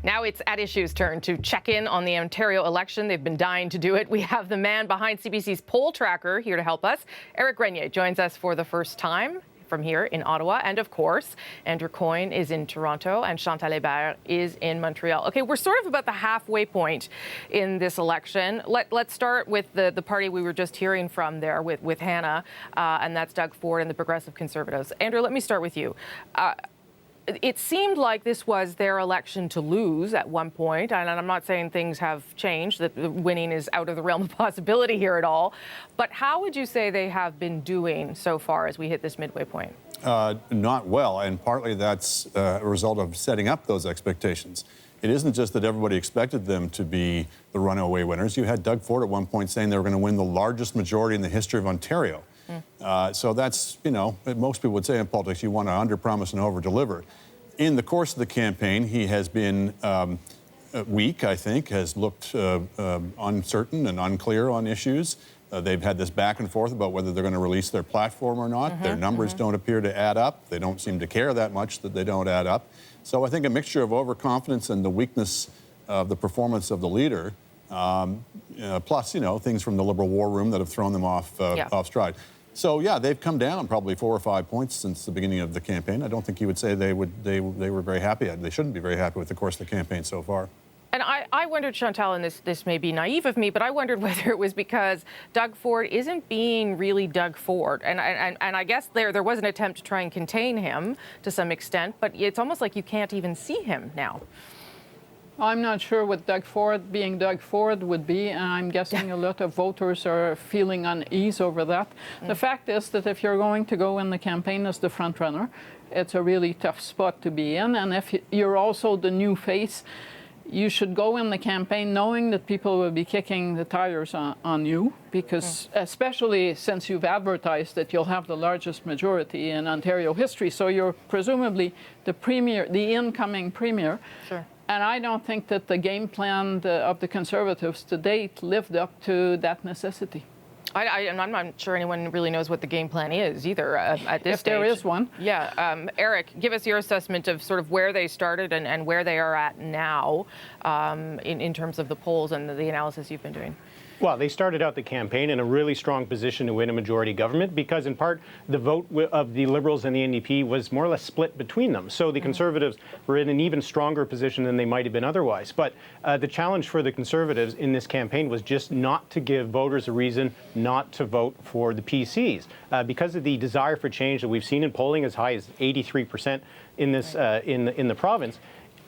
Now it's At Issue's turn to check in on the Ontario election. They've been dying to do it. We have the man behind CBC's poll tracker here to help us. Eric Grenier joins us for the first time from here in Ottawa. And of course, Andrew Coyne is in Toronto and Chantal Hébert is in Montreal. Okay, we're sort of about the halfway point in this election. Let's start with the party we were just hearing from there with Hannah, and that's Doug Ford and the Progressive Conservatives. Andrew, let me start with you. It seemed like this was their election to lose at one point, and I'm not saying things have changed, that winning is out of the realm of possibility here at all, but how would you say they have been doing so far as we hit this midway point? Not well, and partly that's a result of setting up those expectations. It isn't just that everybody expected them to be the runaway winners. You had Doug Ford at one point saying they were going to win the largest majority in the history of Ontario. So that's, you know, most people would say in politics, you want to under-promise and over-deliver. In the course of the campaign, he has been weak, I think, has looked uncertain and unclear on issues. They've had this back and forth about whether they're going to release their platform or not. Their numbers don't appear to add up. They don't seem to care that much that they don't add up. So I think a mixture of overconfidence and the weakness of the performance of the leader, plus, you know, things from the Liberal war room that have thrown them off stride. So yeah, they've come down probably 4 or 5 points since the beginning of the campaign. I don't think you would say they were very happy. They shouldn't be very happy with the course of the campaign so far. And I wondered, Chantal, and this may be naive of me, but I wondered whether it was because Doug Ford isn't being really Doug Ford. And I guess there was an attempt to try and contain him to some extent, but it's almost like you can't even see him now. I'm not sure what Doug Ford being Doug Ford would be, and I'm guessing a lot of voters are feeling unease over that. The fact is that if you're going to go in the campaign as the front runner, it's a really tough spot to be in, and if you're also the new face, you should go in the campaign knowing that people will be kicking the tires on you, because especially since you've advertised that you'll have the largest majority in Ontario history, so you're presumably the premier, the incoming premier. Sure. And I don't think that the game plan of the Conservatives to date lived up to that necessity. I'm not sure anyone really knows what the game plan is either at this stage. If there is one. Yeah. Eric, give us your assessment of sort of where they started and where they are at now in terms of the polls and the analysis you've been doing. Well, they started out the campaign in a really strong position to win a majority government because, in part, the vote of the Liberals and the NDP was more or less split between them. So the Conservatives were in an even stronger position than they might have been otherwise. But the challenge for the Conservatives in this campaign was just not to give voters a reason not to vote for the PCs. Because of the desire for change that we've seen in polling as high as 83% in this in the province,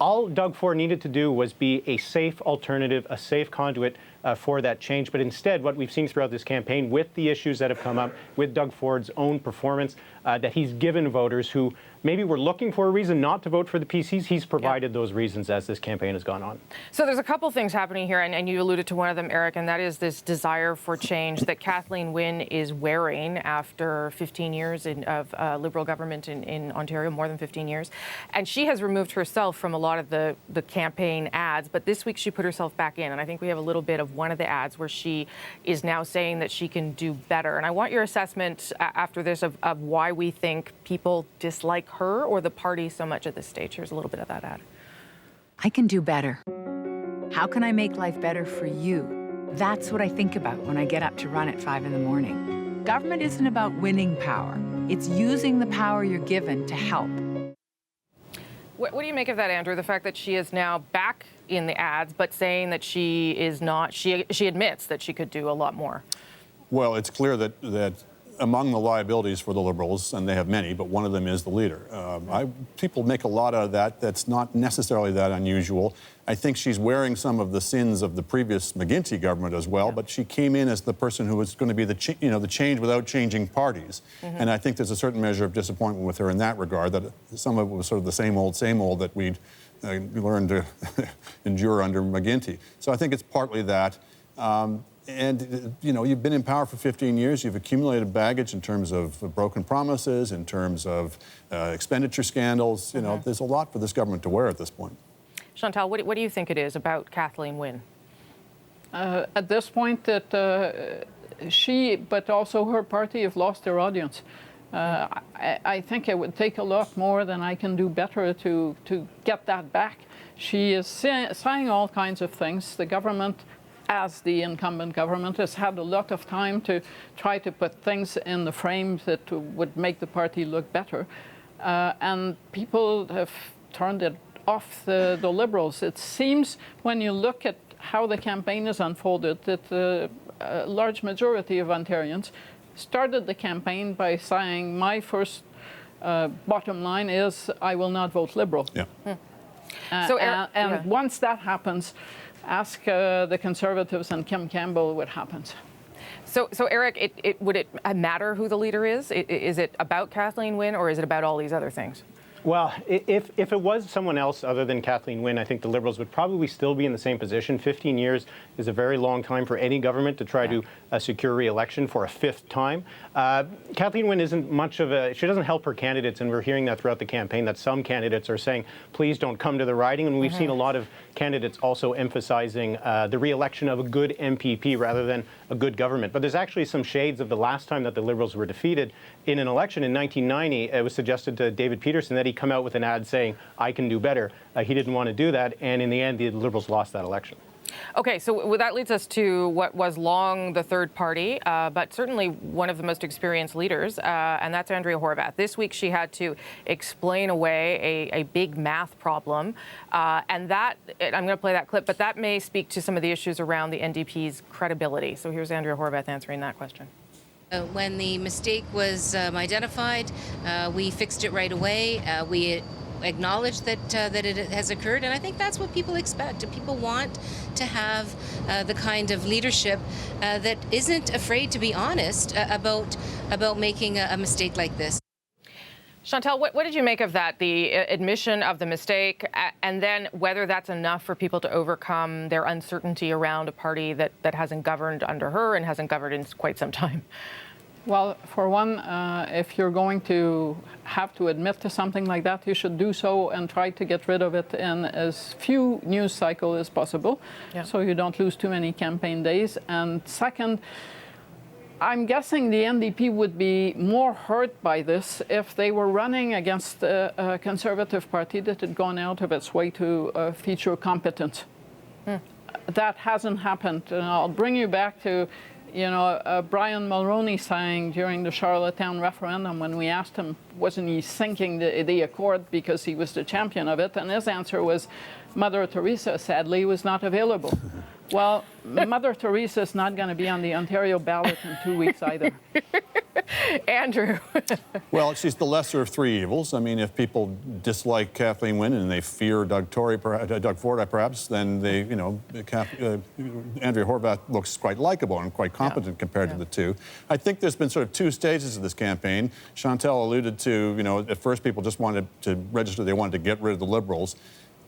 all Doug Ford needed to do was be a safe alternative, a safe conduit for that change. But instead, what we've seen throughout this campaign with the issues that have come up with Doug Ford's own performance, that he's given voters who maybe were looking for a reason not to vote for the PCs, he's provided those reasons as this campaign has gone on. So there's a couple things happening here, and you alluded to one of them, Eric, and that is this desire for change that Kathleen Wynne is wearing after 15 years of Liberal government in Ontario, more than 15 years. And she has removed herself from a lot of the campaign ads, but this week she put herself back in, and I think we have a little bit of one of the ads where she is now saying that she can do better. And I want your assessment after this of why we think people dislike her or the party so much at this stage. Here's a little bit of that ad. I can do better. How can I make life better for you? That's what I think about when I get up to run at 5 in the morning. Government isn't about winning power. It's using the power you're given to help. What do you make of that, Andrew? The fact that she is now back in the ads, but saying that she is not, she admits that she could do a lot more. Well, it's clear that among the liabilities for the Liberals, and they have many, but one of them is the leader. People make a lot of that. That's not necessarily that unusual. I think she's wearing some of the sins of the previous McGuinty government as well, but she came in as the person who was going to be the change without changing parties. And I think there's a certain measure of disappointment with her in that regard, that some of it was sort of the same old that we'd learned to endure under McGuinty. So I think it's partly that. And, you know, you've been in power for 15 years. You've accumulated baggage in terms of broken promises, in terms of expenditure scandals. You know, there's a lot for this government to wear at this point. Chantal, what do you think it is about Kathleen Wynne? At this point, that she, but also her party, have lost their audience. I think it would take a lot more than I Can Do Better to get that back. She is saying all kinds of things. The government, as the incumbent government, has had a lot of time to try to put things in the frame that would make the party look better. And people have turned it off the Liberals. It seems, when you look at how the campaign is unfolded, that a large majority of Ontarians started the campaign by saying, my first bottom line is I will not vote Liberal. Yeah. Once that happens, ask the Conservatives and Kim Campbell what happens. So Eric, would it matter who the leader is? Is it about Kathleen Wynne, or is it about all these other things? Well, if it was someone else other than Kathleen Wynne, I think the Liberals would probably still be in the same position. 15 years is a very long time for any government to try to secure re-election for a fifth time. Kathleen Wynne isn't much of she doesn't help her candidates, and we're hearing that throughout the campaign, that some candidates are saying, please don't come to the riding. And we've seen a lot of candidates also emphasizing the re-election of a good MPP rather than a good government. But there's actually some shades of the last time that the Liberals were defeated in an election in 1990. It was suggested to David Peterson that he come out with an ad saying, I can do better. He didn't want to do that, and in the end, the Liberals lost that election. Okay, so that leads us to what was long the third party, but certainly one of the most experienced leaders, and that's Andrea Horwath. This week she had to explain away a big math problem, and that, I'm going to play that clip, but that may speak to some of the issues around the NDP's credibility. So here's Andrea Horwath answering that question. When the mistake was identified, we fixed it right away. We acknowledge that it has occurred, and I think that's what people expect. People want to have the kind of leadership that isn't afraid to be honest about making a mistake like this. Chantal, what did you make of that, the admission of the mistake, and then whether that's enough for people to overcome their uncertainty around a party that hasn't governed under her and hasn't governed in quite some time? Well, for one, if you're going to have to admit to something like that, you should do so and try to get rid of it in as few news cycles as possible, so you don't lose too many campaign days. And second, I'm guessing the NDP would be more hurt by this if they were running against a Conservative party that had gone out of its way to feature competence. That hasn't happened. And I'll bring you back to Brian Mulroney saying during the Charlottetown referendum, when we asked him, wasn't he sinking the Accord because he was the champion of it? And his answer was, Mother Teresa, sadly, was not available. Well, Mother Teresa is not going to be on the Ontario ballot in 2 weeks either. Andrew. Well, she's the lesser of three evils. I mean, if people dislike Kathleen Wynne and they fear Doug Ford, perhaps, then Andrea Horwath looks quite likable and quite competent compared to the two. I think there's been sort of two stages of this campaign. Chantal alluded to, at first people just wanted to register, they wanted to get rid of the Liberals.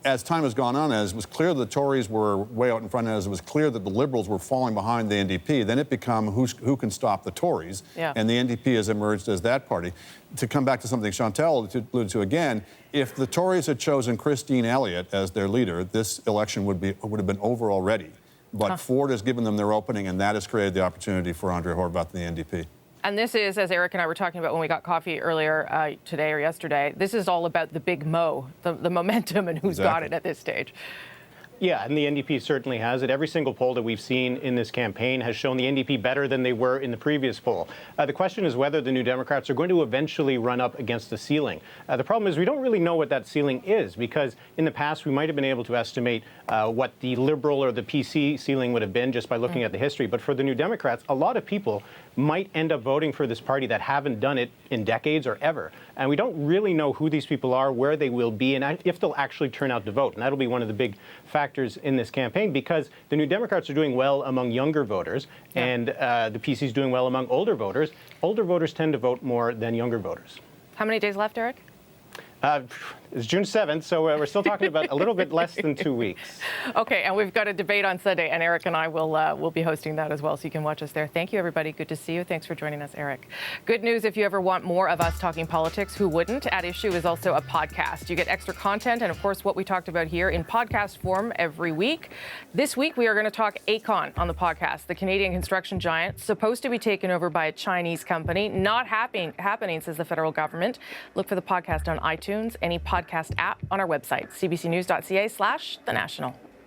As time has gone on, as it was clear the Tories were way out in front, as it was clear that the Liberals were falling behind the NDP, then it became who can stop the Tories, and the NDP has emerged as that party. To come back to something Chantal alluded to again, if the Tories had chosen Christine Elliott as their leader, this election would have been over already. But Ford has given them their opening, and that has created the opportunity for Andrea Horwath and the NDP. And this is, as Eric and I were talking about when we got coffee earlier today or yesterday, this is all about the big mo, the momentum and who's got it at this stage. Yeah, and the NDP certainly has it. Every single poll that we've seen in this campaign has shown the NDP better than they were in the previous poll. The question is whether the New Democrats are going to eventually run up against the ceiling. The problem is we don't really know what that ceiling is, because in the past we might have been able to estimate what the Liberal or the PC ceiling would have been just by looking at the history. But for the New Democrats, a lot of people might end up voting for this party that haven't done it in decades or ever. And we don't really know who these people are, where they will be, and if they'll actually turn out to vote. And that'll be one of the big factors in this campaign, because the New Democrats are doing well among younger voters, and the PC is doing well among older voters. Older voters tend to vote more than younger voters. How many days left, Eric? It's June 7th, so we're still talking about a little bit less than 2 weeks. Okay, and we've got a debate on Sunday, and Eric and I will be hosting that as well, so you can watch us there. Thank you, everybody. Good to see you. Thanks for joining us, Eric. Good news, if you ever want more of us talking politics, who wouldn't? At Issue is also a podcast. You get extra content and, of course, what we talked about here in podcast form every week. This week, we are going to talk Aecon on the podcast, the Canadian construction giant, supposed to be taken over by a Chinese company. Not happening, says the federal government. Look for the podcast on iTunes, any podcast app, on our website, cbcnews.ca/thenational.